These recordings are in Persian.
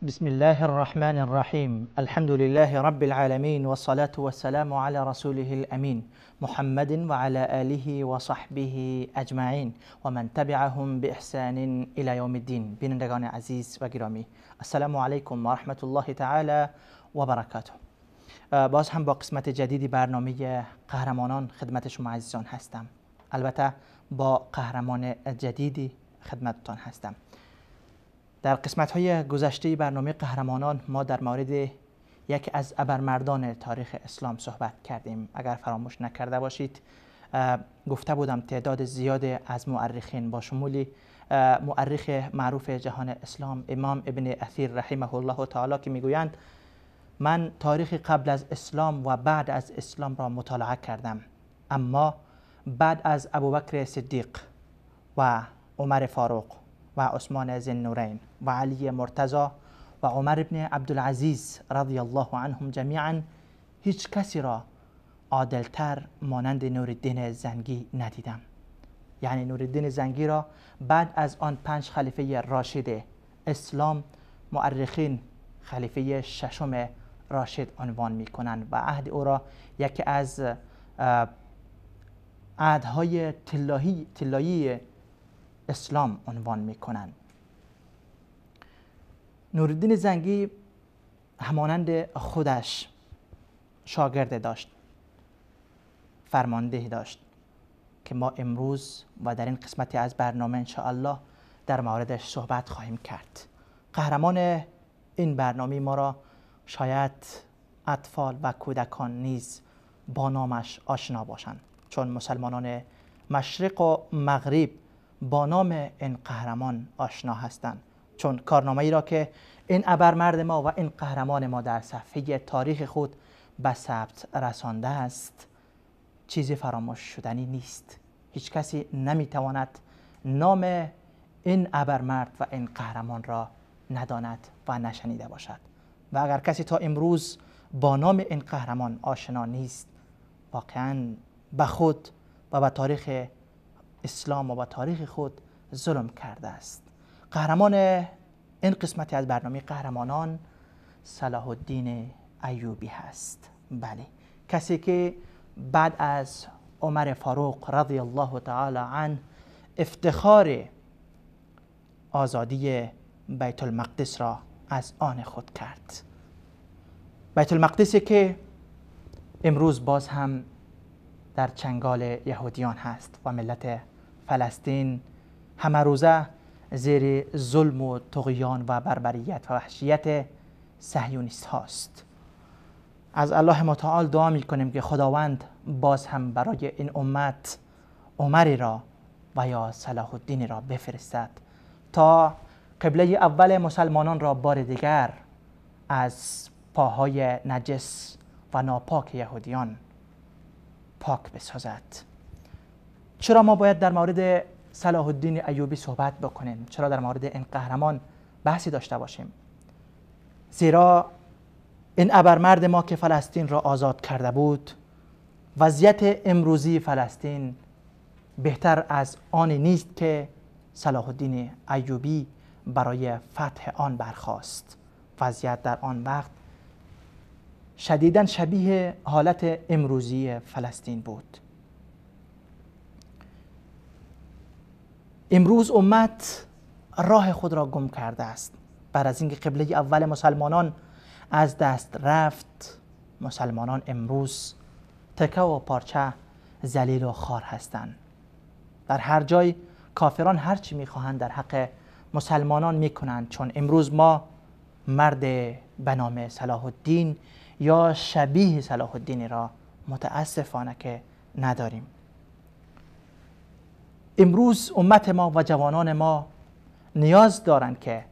بسم الله الرحمن الرحيم. الحمد لله رب العالمين، والصلاة والسلام على رسوله الأمين محمد وعلى آله وصحبه أجمعين و من تبعهم بإحسان إلى يوم الدين. بینندگان عزیز و گرامی، السلام علیکم و رحمت الله تعالی و برکاته. باز هم با قسمت جدیدی برنامه قهرمانان خدمت شما عزیزان هستم. البته با قهرمان جدیدی خدمتتان هستم. در قسمت‌های گذشته برنامه قهرمانان ما در مورد یکی از ابرمردان تاریخ اسلام صحبت کردیم. اگر فراموش نکرده باشید گفته بودم تعداد زیاد از مورخین با شمول مورخ معروف جهان اسلام امام ابن اثیر رحمه الله تعالی که میگویند من تاریخ قبل از اسلام و بعد از اسلام را مطالعه کردم، اما بعد از ابوبکر صدیق و عمر فاروق و عثمان ذوالنورین و علی مرتضی و عمر بن عبدالعزیز رضی الله عنهم جمیعا هیچ کسی را عادلتر مانند نورالدین زنگی ندیدم. یعنی نورالدین زنگی را بعد از آن 5 خلیفه راشد اسلام مورخین خلیفه ششم راشد عنوان می کنند و عهد او را یکی از عهدهای طلایی اسلام عنوان می کنند. نورالدین زنگی همانند خودش شاگرد داشت، فرمانده داشت که ما امروز و در این قسمتی از برنامه انشاءالله در موردش صحبت خواهیم کرد. قهرمان این برنامه ما را شاید اطفال و کودکان نیز با نامش آشنا باشند، چون مسلمانان مشرق و مغرب با نام این قهرمان آشنا هستند، چون کارنامه ای را که این ابرمرد ما و این قهرمان ما در صفحه تاریخ خود به ثبت رسانده است چیزی فراموش شدنی نیست. هیچ کسی نمیتواند نام این ابرمرد و این قهرمان را نداند و نشنیده باشد. و اگر کسی تا امروز با نام این قهرمان آشنا نیست، واقعا به خود و به تاریخ اسلام و به تاریخ خود ظلم کرده است. قهرمان این قسمتی از برنامه قهرمانان صلاح الدین ایوبی هست. بله، کسی که بعد از عمر فاروق رضی الله تعالی عنه افتخار آزادی بیت المقدس را از آن خود کرد. بیت المقدسی که امروز باز هم در چنگال یهودیان هست و ملت فلسطین همه روزه زیر ظلم و طغیان و بربریت و وحشیت صهیونیست هاست. از الله متعال دعا می کنیم که خداوند باز هم برای این امت عمری را و یا صلاح الدین را بفرستد تا قبله اول مسلمانان را بار دیگر از پاهای نجس و ناپاک یهودیان پاک بسازد. چرا ما باید در مورد صلاح الدین ایوبی صحبت بکنیم؟ چرا در مورد این قهرمان بحثی داشته باشیم؟ زیرا این ابرمرد ما که فلسطین را آزاد کرده بود، وضعیت امروزی فلسطین بهتر از آن نیست که صلاح الدین ایوبی برای فتح آن برخاست. وضعیت در آن وقت شدیداً شبیه حالت امروزی فلسطین بود. امروز امت راه خود را گم کرده است. بعد از اینکه قبله اول مسلمانان از دست رفت، مسلمانان امروز تکه و پارچه ذلیل و خوار هستند. در هر جای کافران هر چی میخواهند در حق مسلمانان میکنند، چون امروز ما مرد به نام صلاح الدین یا شبیه صلاح الدین را متاسفانه که نداریم. امروز امت ما و جوانان ما نیاز دارند که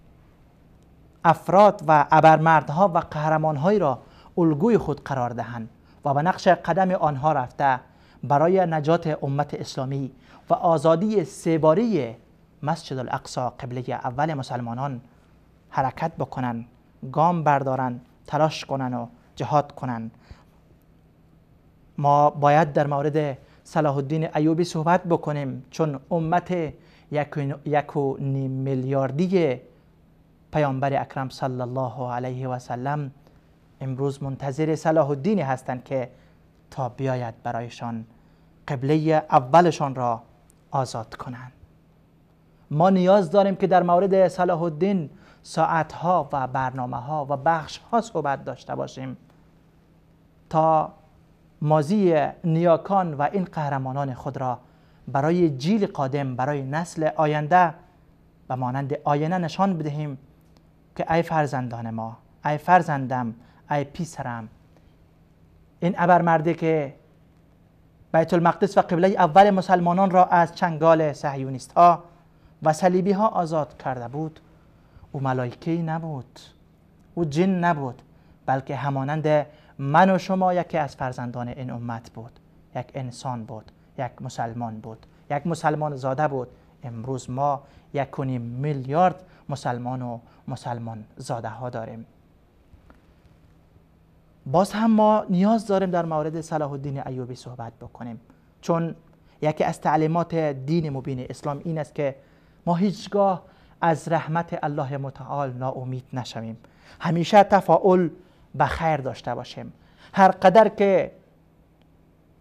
افراد و ابرمردها و قهرمانهایی را الگوی خود قرار دهند و به نقش قدم آنها رفته برای نجات امت اسلامی و آزادی سه‌باره مسجد الاقصی قبله اول مسلمانان حرکت بکنند، گام بردارند، تلاش کنند و جهاد کنند. ما باید در مورد صلاح الدین ایوبی صحبت بکنیم، چون امت 1.5 میلیاردی پیامبر اکرم صلی الله علیه و سلم امروز منتظر صلاح الدین هستند که تا بیاید برایشان قبله اولشان را آزاد کنند. ما نیاز داریم که در مورد صلاح الدین ساعتها و برنامه‌ها و بخش‌ها صحبت داشته باشیم تا ماضی نیاکان و این قهرمانان خود را برای جیل قادم، برای نسل آینده و مانند آینه نشان بدهیم که ای فرزندان ما، ای فرزندم، ای پیسرم، این ابرمرده که بیت المقدس و قبله اول مسلمانان را از چنگال صهیونیست ها و صلیبی ها آزاد کرده بود، او ملائکه‌ای نبود، او جن نبود، بلکه همانند من و شما یکی از فرزندان این امت بود، یک انسان بود، یک مسلمان بود، یک مسلمان زاده بود. امروز ما 1.5 میلیارد مسلمان و مسلمان زاده ها داریم. باز هم ما نیاز داریم در مورد صلاح الدین ایوبی صحبت بکنیم، چون یکی از تعلیمات دین مبین اسلام این است که ما هیچگاه از رحمت الله متعال ناامید نشویم، همیشه تفاؤل به خیر داشته باشیم. هر قدر که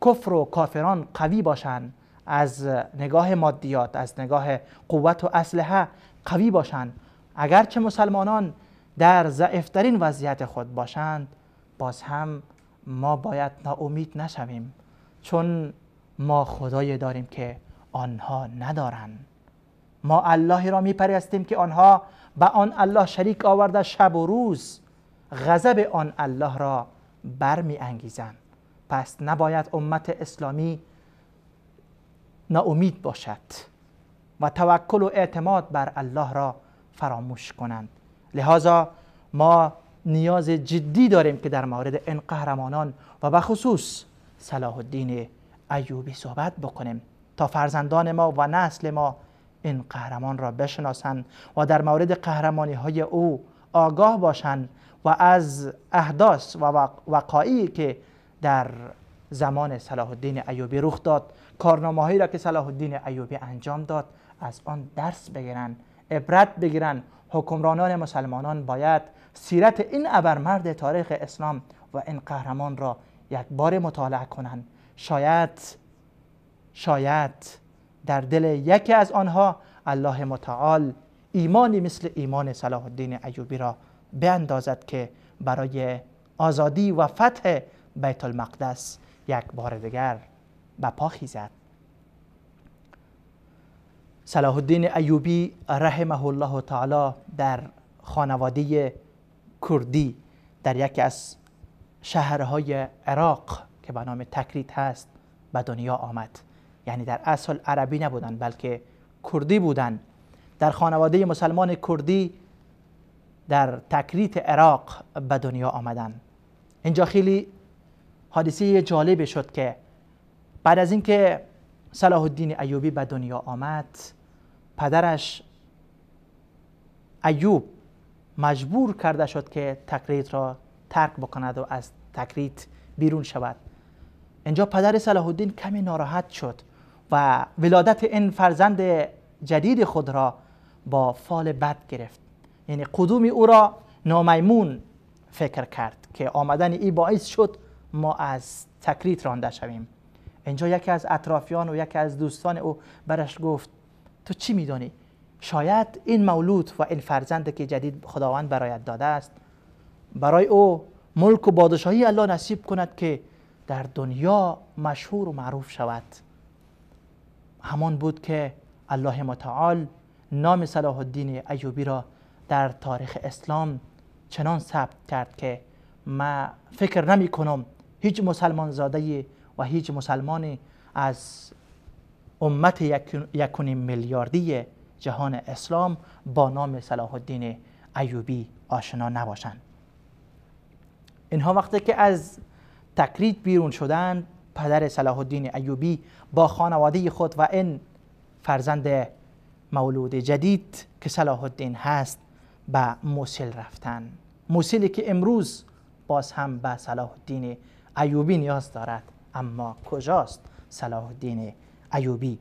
کفر و کافران قوی باشند، از نگاه مادیات، از نگاه قوت و اسلحه قوی باشند، اگرچه مسلمانان در ضعیفترین وضعیت خود باشند، باز هم ما باید ناامید نشویم، چون ما خدایی داریم که آنها ندارند. ما اللهی را میپرستیم که آنها به آن الله شریک آورده شب و روز غضب آن الله را برمی انگیزند. پس نباید امت اسلامی ناامید باشد و توکل و اعتماد بر الله را فراموش کنند. لذا ما نیاز جدی داریم که در مورد این قهرمانان و به خصوص صلاح الدین ایوبی صحبت بکنیم تا فرزندان ما و نسل ما این قهرمان را بشناسند و در مورد قهرمانی های او آگاه باشند و از احداث و وقایعی که در زمان صلاح الدین ایوبی رخ داد، کارنامه هایی را که صلاح الدین ایوبی انجام داد، از آن درس بگیرند، عبرت بگیرند. حکمرانان مسلمانان باید سیرت این ابرمرد تاریخ اسلام و این قهرمان را یک بار مطالعه کنند. شاید در دل یکی از آنها الله متعال ایمانی مثل ایمان صلاح الدین ایوبی را بیندازد که برای آزادی و فتح بیت المقدس یک بار دیگر به پا خیزد. صلاح الدین ایوبی رحمه الله تعالی در خانواده کردی در یکی از شهرهای عراق که به نام تکریت هست به دنیا آمد. یعنی در اصل عربی نبودن بلکه کردی بودن. در خانواده مسلمان کردی در تکریت عراق به دنیا آمدن. اینجا خیلی حادثه جالبی شد که بعد از اینکه صلاح الدین ایوبی به دنیا آمد، پدرش ایوب مجبور کرده شد که تکریت را ترک بکند و از تکریت بیرون شود. اینجا پدر صلاح الدین کمی ناراحت شد و ولادت این فرزند جدید خود را با فال بد گرفت. یعنی قدوم او را نامیمون فکر کرد که آمدن ای باعث شد ما از تکریت رانده شویم. اینجا یکی از اطرافیان و یکی از دوستان او برش گفت تو چی میدانی؟ شاید این مولود و این فرزند که جدید خداوند برایت داده است برای او ملک و پادشاهی الله نصیب کند که در دنیا مشهور و معروف شود. همان بود که الله متعال نام صلاح الدین ایوبی را در تاریخ اسلام چنان ثبت کرد که ما فکر نمی کنم هیچ مسلمان زاده و هیچ مسلمانی از امت 1.5 میلیاردی جهان اسلام با نام صلاح الدین ایوبی آشنا نباشند. اینها وقتی که از تکریت بیرون شدند، پدر صلاح الدین ایوبی با خانواده خود و این فرزند مولود جدید که صلاح الدین هست به موصل رفتند. موصلی که امروز باز هم به صلاح الدین ایوبی نیاز دارد. اما کجاست صلاح الدین ایوبی؟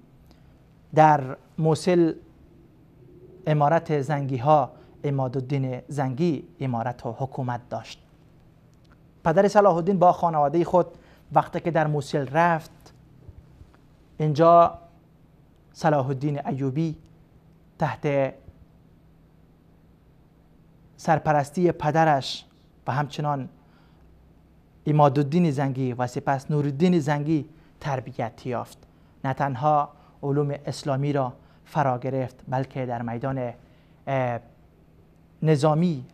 در موصل امارت زنگی ها عمادالدین زنگی امارت و حکومت داشت. پدر صلاح الدین با خانواده خود وقتی که در موصل رفت، اینجا صلاح الدین ایوبی تحت سرپرستی پدرش و همچنان عمادالدین زنگی و سپس نورالدین زنگی تربیت یافت. نه تنها علوم اسلامی را فرا گرفت، بلکه در میدان نظامی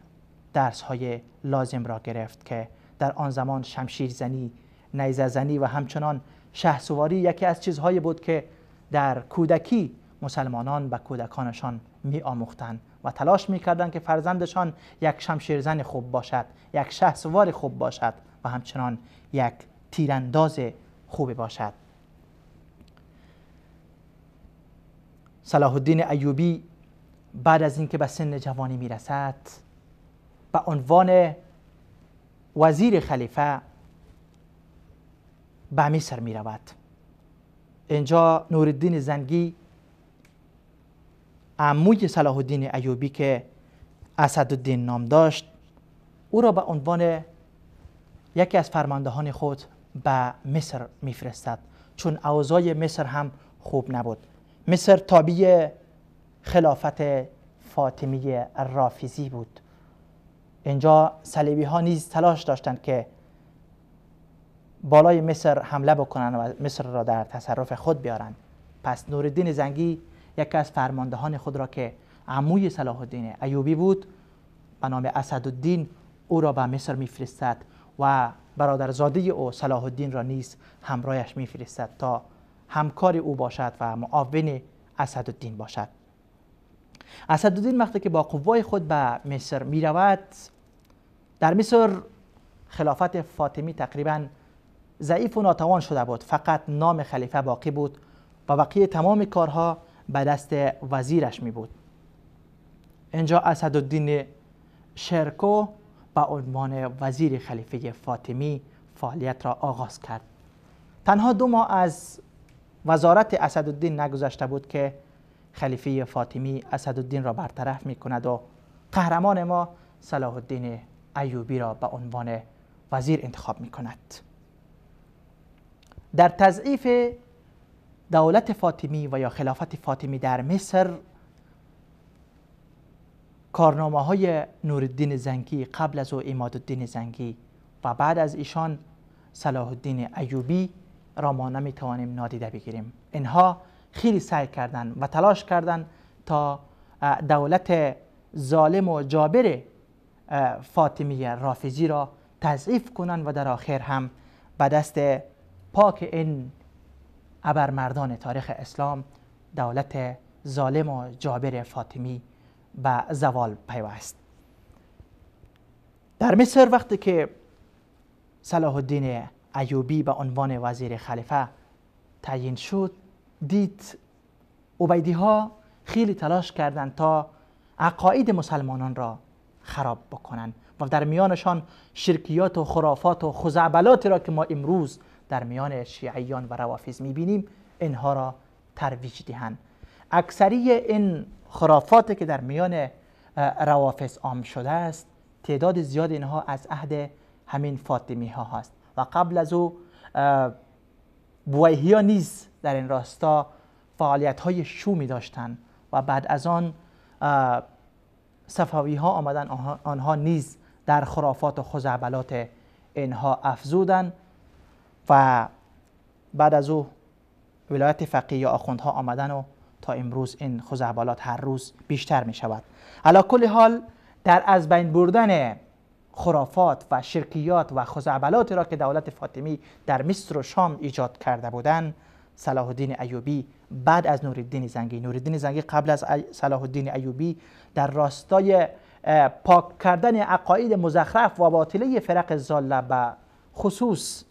درس‌های لازم را گرفت که در آن زمان شمشیرزنی، نیزه زنی و همچنان شهسواری یکی از چیزهایی بود که در کودکی مسلمانان به کودکانشان می آموختند و تلاش می کردند که فرزندشان یک شمشیرزن خوب باشد، یک شهسوار خوب باشد و همچنان یک تیرانداز خوب باشد. صلاح الدین ایوبی بعد از اینکه به سن جوانی می رسد، به عنوان وزیر خلیفه به مصر می رود. اینجا نورالدین زنگی عموی صلاح الدین ایوبی که اسدالدین نام داشت، او را به عنوان یکی از فرماندهان خود به مصر میفرستد، چون اوضاع مصر هم خوب نبود. مصر تابع خلافت فاطمی رافضی بود. اینجا صلیبی ها نیز تلاش داشتند که بالای مصر حمله بکنند و مصر را در تصرف خود بیارند. پس نورالدین زنگی یکی از فرماندهان خود را که عموی صلاح الدین ایوبی بود به نام اسدالدین، او را به مصر میفرستد و برادرزاده او صلاح الدین را نیز همراهش میفرستد تا همکار او باشد و معاون اسدالدین باشد. اسدالدین وقتی که با قوای خود به مصر می رود، در مصر خلافت فاطمی تقریبا ضعیف و ناتوان شده بود، فقط نام خلیفه باقی بود و بقیه تمام کارها به دست وزیرش می بود. اینجا اسدالدین شرکو به عنوان وزیر خلیفه فاطمی فعالیت را آغاز کرد. تنها 2 ماه از وزارت اسدالدین نگذشته بود که خلیفه فاطمی اسدالدین را برطرف می کند و قهرمان ما صلاح الدین ایوبی را به عنوان وزیر انتخاب می کند. در تضعیف دولت فاطمی و یا خلافت فاطمی در مصر، کارنامه های نورالدین زنگی قبل از او عمادالدین زنگی و بعد از ایشان صلاح الدین ایوبی را ما نمی توانیم نادیده بگیریم. اینها خیلی سعی کردند و تلاش کردند تا دولت ظالم و جابر فاطمی رافضی را تضعیف کنند و در آخر هم به دست پاک این ابرمردان تاریخ اسلام دولت ظالم و جابر فاطمی به زوال پیوست. در مصر وقتی که صلاح الدین ایوبی به عنوان وزیر خلیفه تعیین شد، دید عبیدی ها خیلی تلاش کردند تا عقاید مسلمانان را خراب بکنند و در میانشان شرکیات و خرافات و خزعبلاتی را که ما امروز در میان شیعیان و روافض میبینیم اینها را ترویج دهند. اکثری این خرافاتی که در میان روافض عام شده است، تعداد زیاد اینها از عهد همین فاطمی ها هست و قبل از او بویهی ها نیز در این راستا فعالیت های شومی داشتند و بعد از آن صفوی ها آمدن، آنها نیز در خرافات و خزعبلات اینها افزودند و بعد از او ولایت فقیه یا آخوندها آمدن و تا امروز این خزعبلات هر روز بیشتر می شود. علی کل حال در از بین بردن خرافات و شرکیات و خزعبلاتی را که دولت فاطمی در مصر و شام ایجاد کرده بودند، صلاح الدین ایوبی بعد از نورالدین زنگی قبل از صلاح الدین ایوبی در راستای پاک کردن عقاید مزخرف و باطله فرق ضاله به خصوص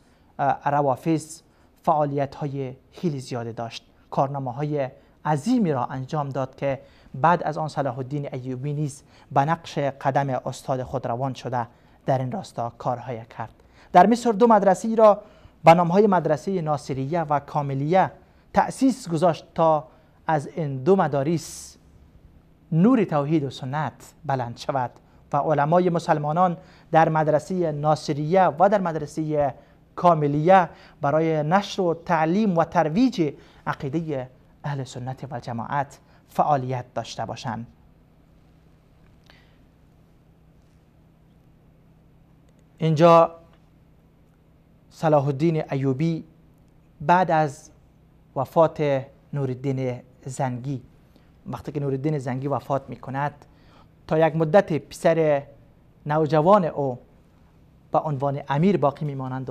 روافض فعالیت های خیلی زیاده داشت. کارنامه های عظیمی را انجام داد که بعد از آن صلاح الدین ایوبی نیز به نقش قدم استاد خود روان شده در این راستا کارهای کرد. در مصر 2 مدرسه را به نامهای مدرسه ناصریه و کاملیه تأسیس گذاشت تا از این 2 مدارس نور توحید و سنت بلند شود و علمای مسلمانان در مدرسه ناصریه و در مدرسه کاملیه برای نشر و تعلیم و ترویج عقیده اهل سنت و جماعت فعالیت داشته باشند. اینجا صلاح الدین ایوبی بعد از وفات نورالدین زنگی، وقتی که نورالدین زنگی وفات می کند، تا یک مدت پسر نوجوان او به عنوان امیر باقی می مانند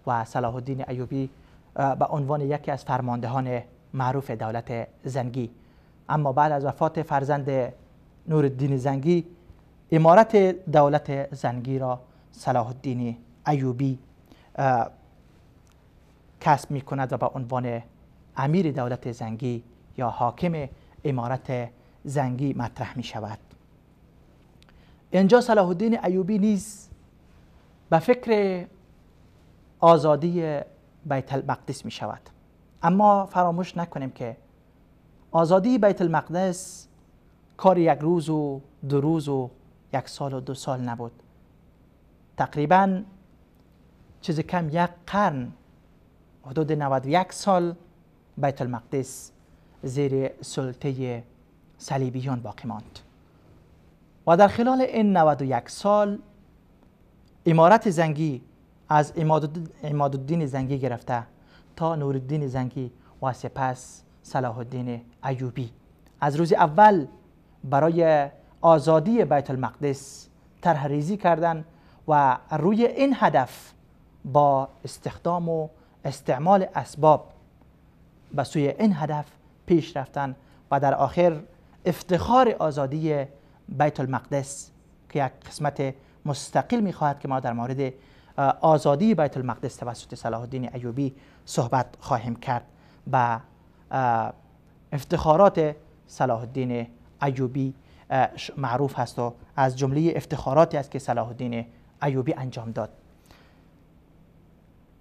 و صلاح الدین ایوبی به عنوان یکی از فرماندهان معروف دولت زنگی. اما بعد از وفات فرزند نورالدین زنگی، امارت دولت زنگی را صلاح الدین ایوبی کسب می کند و به عنوان امیر دولت زنگی یا حاکم امارت زنگی مطرح می شود. اینجا صلاح الدین ایوبی نیز به فکر آزادی بیت المقدس می شود. اما فراموش نکنیم که آزادی بیت المقدس کار یک روز و دو روز و یک سال و 2 سال نبود. تقریباً چیز کم یک قرن، حدود 91 سال بیت المقدس زیر سلطه صلیبیان باقی ماند و در خلال این 91 سال امارت زنگی از عمادالدین زنگی گرفته تا نورالدین زنگی و سپس صلاح الدین ایوبی از روز اول برای آزادی بیت المقدس طرح ریزی کردند و روی این هدف با استخدام و استعمال اسباب به سوی این هدف پیش رفتن و در آخر افتخار آزادی بیت المقدس که یک قسمت مستقل می‌خواهد که ما در مورد آزادی بیت المقدس توسط صلاح الدین ایوبی صحبت خواهیم کرد. و افتخارات صلاح الدین ایوبی معروف هست و از جمله افتخاراتی است که صلاح الدین ایوبی انجام داد.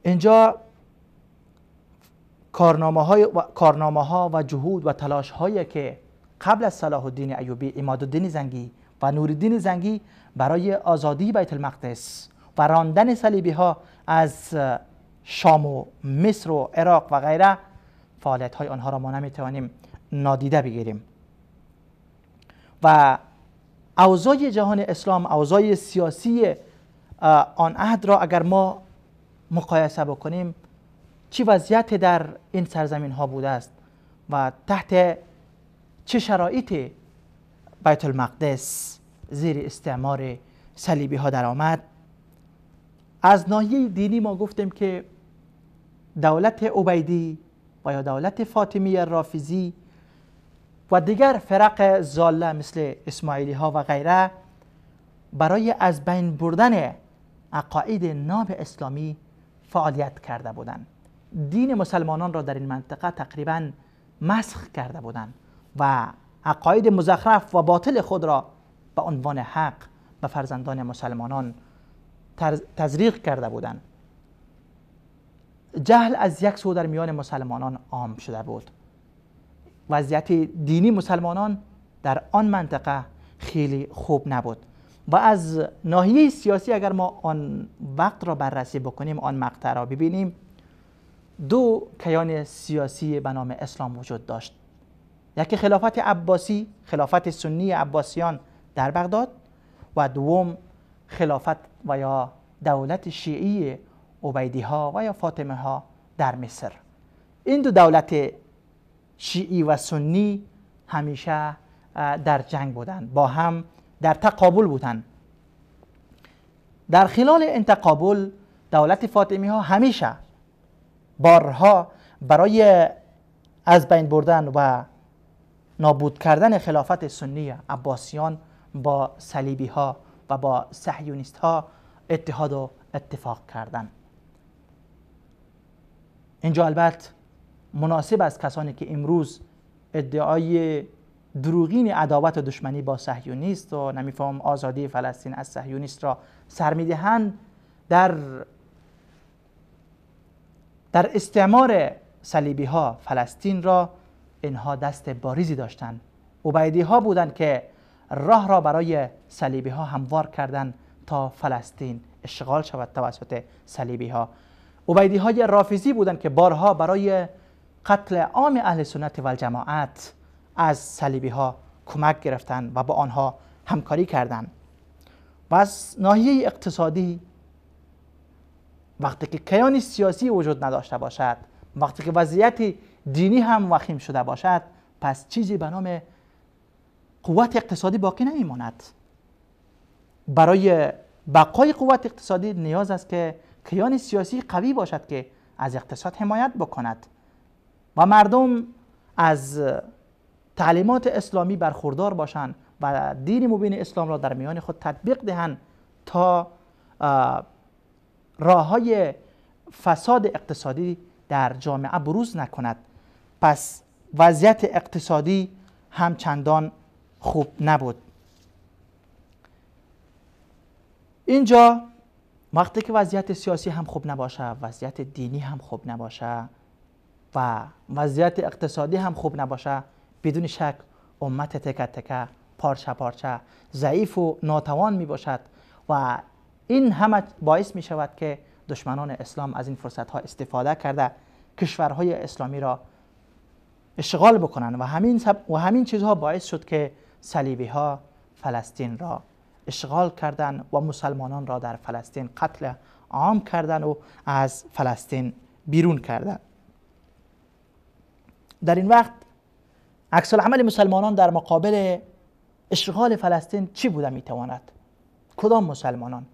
اینجا کارنامه ها و جهود و تلاش هایی که قبل از صلاح الدین ایوبی عمادالدین زنگی و نورالدین زنگی برای آزادی بیت المقدس و راندن صلیبی ها از شام و مصر و عراق و غیره، فعالیت های آنها را ما نمیتوانیم نادیده بگیریم. و اوضاع جهان اسلام، اوضاع سیاسی آن عهد را اگر ما مقایسه بکنیم، چه وضعیت در این سرزمین ها بوده است و تحت چه شرایطی بیت المقدس زیر استعمار صلیبی ها در آمد. از ناحیه دینی ما گفتیم که دولت عبیدی و یا دولت فاطمی رافضی و دیگر فرق ضاله مثل اسماعیلی ها و غیره برای از بین بردن عقاید ناب اسلامی فعالیت کرده بودند. دین مسلمانان را در این منطقه تقریبا مسخ کرده بودند و عقاید مزخرف و باطل خود را به عنوان حق به فرزندان مسلمانان تزریق کرده بودند. جهل از یک سو در میان مسلمانان عام شده بود. وضعیت دینی مسلمانان در آن منطقه خیلی خوب نبود. و از ناحیه سیاسی اگر ما آن وقت را بررسی بکنیم، آن مقطع را ببینیم، 2 کیان سیاسی به نام اسلام وجود داشت. یکی خلافت عباسی، خلافت سنی عباسیان در بغداد، و دوم خلافت و یا دولت شیعی عبیدی ها و یا فاطمه ها در مصر. این 2 دولت شیعی و سنی همیشه در جنگ بودند، با هم در تقابل بودند. در خلال این تقابل دولت فاطمی ها همیشه بارها برای از بین بردن و نابود کردن خلافت سنی عباسیان با صلیبی ها و با صهیونیست ها اتحاد و اتفاق کردند. اینجا البته مناسب است کسانی که امروز ادعای دروغین عداوت و دشمنی با صهیونیست و نمیفهم آزادی فلسطین از صهیونیست را سر میدهند، در استعمار صلیبی ها فلسطین را اینها دست باریزی داشتند عبیدی ها بودند که راه را برای صلیبی ها هموار کردند تا فلسطین اشغال شود توسط صلیبی ها. عبیدی های رافضی بودند که بارها برای قتل عام اهل سنت و الجماعت از صلیبی ها کمک گرفتند و با آنها همکاری کردند. و از ناحیه اقتصادی وقتی که کیان سیاسی وجود نداشته باشد، وقتی که وضعیت دینی هم وخیم شده باشد، پس چیزی به نام قوت اقتصادی باقی نمیماند. برای بقای قوت اقتصادی نیاز است که کیان سیاسی قوی باشد که از اقتصاد حمایت بکند و مردم از تعلیمات اسلامی برخوردار باشند و دین مبین اسلام را در میان خود تطبیق دهند تا راه‌های فساد اقتصادی در جامعه بروز نکند. پس وضعیت اقتصادی هم چندان خوب نبود. اینجا وقتی که وضعیت سیاسی هم خوب نباشه، وضعیت دینی هم خوب نباشه و وضعیت اقتصادی هم خوب نباشه، بدون شک امت تکه تکه، پارچه پارچه، ضعیف و ناتوان می باشد و این همه باعث می شود که دشمنان اسلام از این فرصت ها استفاده کرده کشورهای اسلامی را اشغال بکنند و همین چیزها باعث شد که صلیبی ها فلسطین را اشغال کردند و مسلمانان را در فلسطین قتل عام کردند و از فلسطین بیرون کردند. در این وقت عکس العمل مسلمانان در مقابل اشغال فلسطین چی بوده میتواند؟ کدام مسلمانان؟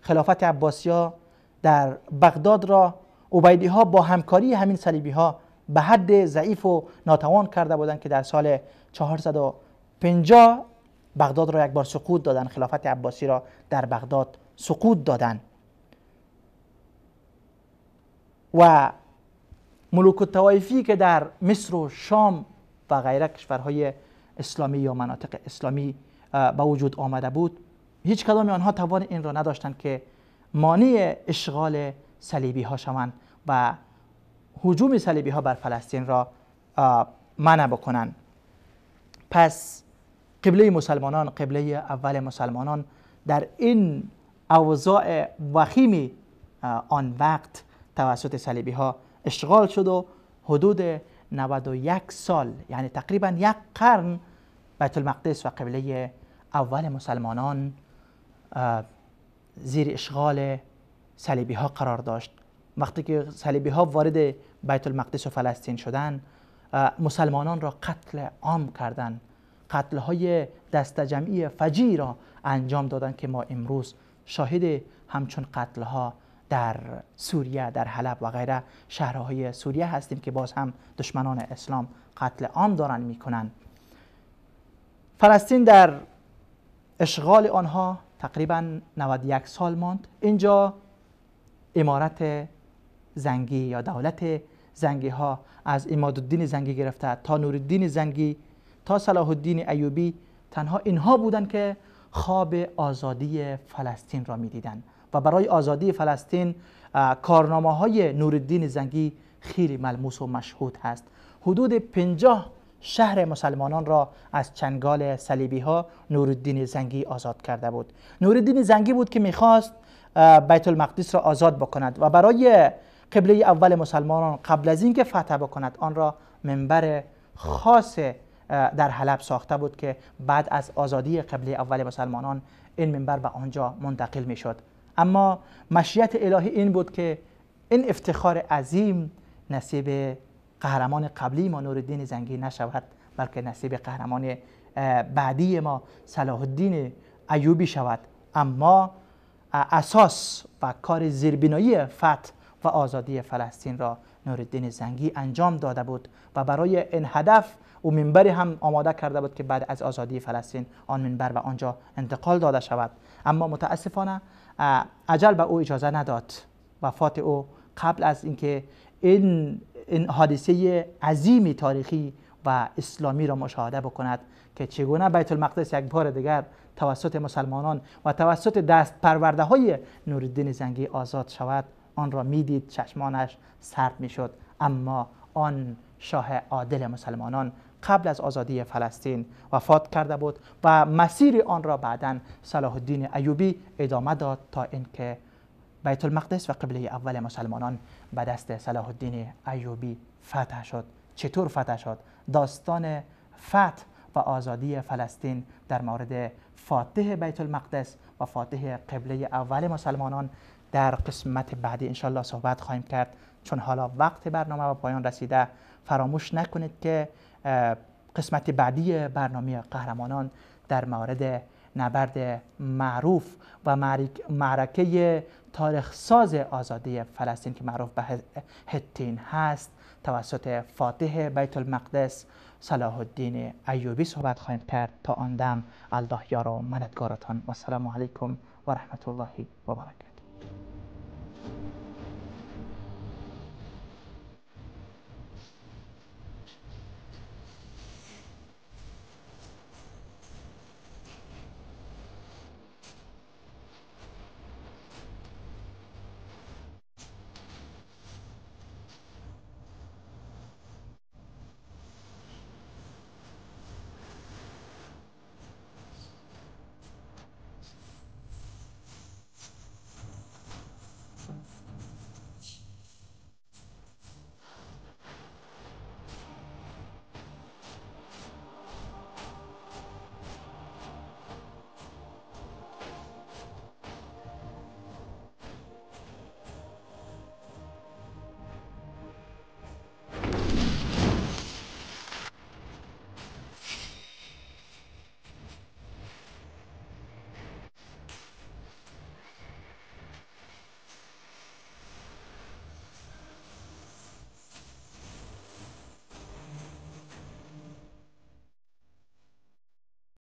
خلافت عباسی‌ها در بغداد را عبیدی ها با همکاری همین صلیبی ها به حد ضعیف و ناتوان کرده بودند که در سال 450 بغداد را یک بار سقوط دادند. خلافت عباسی را در بغداد سقوط دادند و ملوک الطوایفی که در مصر و شام و غیره کشورهای اسلامی یا مناطق اسلامی به وجود آمده بود، هیچ کدام آنها توان این را نداشتند که مانع اشغال صلیبی ها شوند و هجوم صلیبی ها بر فلسطین را منع بکنند. پس قبله مسلمانان، قبله اول مسلمانان در این اوضاع وخیم آن وقت توسط صلیبی ها اشغال شد و حدود 91 سال، یعنی تقریبا یک قرن، بیت المقدس و قبله اول مسلمانان زیر اشغال صلیبی ها قرار داشت. وقتی که صلیبی ها وارد بیت المقدس و فلسطین شدند، مسلمانان را قتل عام کردند، قتل های دست جمعی فجیع را انجام دادند که ما امروز شاهد همچون قتل ها در سوریه، در حلب و غیره شهرهای سوریه هستیم که باز هم دشمنان اسلام قتل عام دارند میکنند. فلسطین در اشغال آنها تقریبا 91 سال ماند. اینجا امارت زنگی یا دولت زنگی ها از عمادالدین زنگی گرفته تا نورالدین زنگی تا صلاح الدین ایوبی، تنها اینها بودند که خواب آزادی فلسطین را می‌دیدند و برای آزادی فلسطین کارنامه های نورالدین زنگی خیلی ملموس و مشهود هست. حدود 50 شهر مسلمانان را از چنگال صلیبی ها نورالدین زنگی آزاد کرده بود. نورالدین زنگی بود که میخواست بیت المقدس را آزاد بکند و برای قبله اول مسلمانان قبل از اینکه فتح بکند آن را منبر خاص در حلب ساخته بود که بعد از آزادی قبله اول مسلمانان این منبر به آنجا منتقل میشد. اما مشیت الهی این بود که این افتخار عظیم نصیب قهرمان قبلی ما نورالدین زنگی نشود، بلکه نصیب قهرمان بعدی ما صلاح الدین ایوبی شود. اما اساس و کار زیربنایی فتح و آزادی فلسطین را نورالدین زنگی انجام داده بود و برای این هدف او منبری هم آماده کرده بود که بعد از آزادی فلسطین آن منبر به آنجا انتقال داده شود. اما متاسفانه اجل به او اجازه نداد. وفات او قبل از اینکه این حادثه عظیم تاریخی و اسلامی را مشاهده بکند که چگونه بیت المقدس یک بار دیگر توسط مسلمانان و توسط دست پرورده های نورالدین زنگی آزاد شود، آن را میدید، چشمانش سرد میشد. اما آن شاه عادل مسلمانان قبل از آزادی فلسطین وفات کرده بود و مسیر آن را بعداً صلاح الدین ایوبی ادامه داد تا اینکه بیت المقدس و قبله اول مسلمانان به دست صلاح الدین ایوبی فتح شد. چطور فتح شد؟ داستان فتح و آزادی فلسطین در مورد فاتح بیت المقدس و فاتح قبله اول مسلمانان در قسمت بعدی انشالله صحبت خواهیم کرد. چون حالا وقت برنامه به پایان رسیده، فراموش نکنید که قسمت بعدی برنامه قهرمانان در مورد نبرد معروف و معرکه تاریخ ساز آزادی فلسطین که معروف به هتین هست توسط فاتح بیت المقدس صلاح الدین ایوبی صحبت خواهیم کرد. تا آن دم الله یار و مددگارتان و السلام علیکم و رحمت الله و برکاته.